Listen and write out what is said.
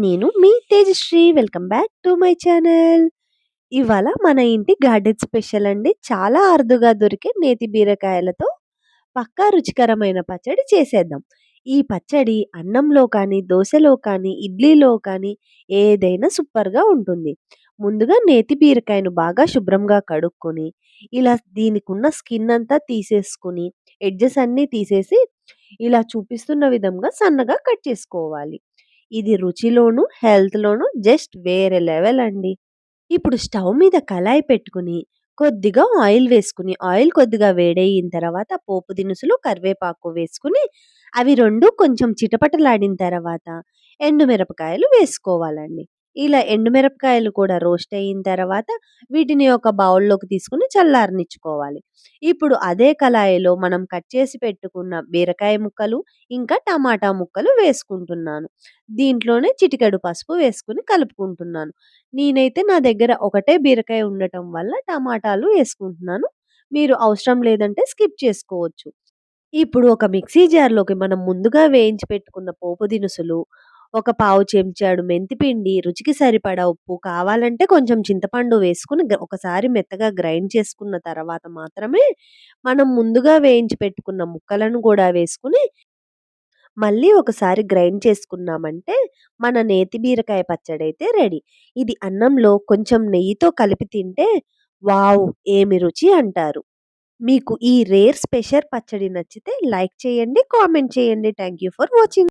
నేను మీ Tejashree. Welcome back to my channel. ఇవాళ మన ఇంటి గార్డెన్ స్పెషల్ అండి. చాలా అరుదుగా దొరికే నేతి బీరకాయలతో పక్కా రుచికరమైన పచ్చడి చేసేద్దాం. ఈ పచ్చడి అన్నంలో కానీ, దోసలో కానీ, ఇడ్లీలో కానీ ఏదైనా సూపర్‌గా ఉంటుంది. ముందుగా నేతి బీరకాయను బాగా శుభ్రంగా కడుక్కొని, ఇలా దీనికున్న స్కిన్ అంతా తీసేసుకొని, ఎడ్జెస్ అన్నీ తీసేసి, ఇలా చూపిస్తున్న విధంగా సన్నగా కట్ చేసుకోవాలి. ఇది రుచిలోను, హెల్త్‌లోను జస్ట్ వేరే లెవెల్ అండి. ఇప్పుడు స్టవ్ మీద కళాయి పెట్టుకొని, కొద్దిగా ఆయిల్ వేసుకొని, ఆయిల్ కొద్దిగా వేడయిన తర్వాత పోపు దినుసులు, కరివేపాకు వేసుకొని, అవి 2 కొంచెం చిటపటలాడిన తర్వాత ఎండుమిరపకాయలు వేసుకోవాలండి. ఇలా ఎండుమిరపకాయలు కూడా రోస్ట్ అయిన తర్వాత వీటిని ఒక బౌల్‌లోకి తీసుకొని చల్లారనిచ్చుకోవాలి. ఇప్పుడు అదే కళాయిలో మనం కట్ చేసి పెట్టుకున్న బీరకాయ ముక్కలు, ఇంకా టమాటా ముక్కలు వేసుకుంటున్నాను. దీంట్లోనే చిటికెడు పసుపు వేసుకొని కలుపుకుంటున్నాను. నేనైతే నా దగ్గర ఒకటే బీరకాయ ఉండటం వల్ల టమాటాలు వేసుకుంటున్నాను. మీరు అవసరం లేదంటే స్కిప్ చేసుకోవచ్చు. ఇప్పుడు ఒక మిక్సీ జార్‌లోకి మనం ముందుగా వేయించి పెట్టుకున్న పోపు దినుసులు, ఒక పావు చెంచాడు మెంతిపిండి, రుచికి సరిపడా ఉప్పు, కావాలంటే కొంచెం చింతపండు వేసుకొని ఒకసారి మెత్తగా గ్రైండ్ చేసుకున్న తర్వాత మాత్రమే మనం ముందుగా వేయించి పెట్టుకున్న ముక్కలను కూడా వేసుకొని మళ్ళీ ఒకసారి గ్రైండ్ చేసుకున్నామంటే మన నేతి బీరకాయ పచ్చడైతే రెడీ. ఇది అన్నంలో కొంచెం నెయ్యితో కలిపి తింటే వావ్! ఏమి రుచి అంటారు. మీకు ఈ రేర్ స్పెషల్ పచ్చడి నచ్చితే లైక్ చేయండి, కామెంట్ చేయండి. Thank you for watching.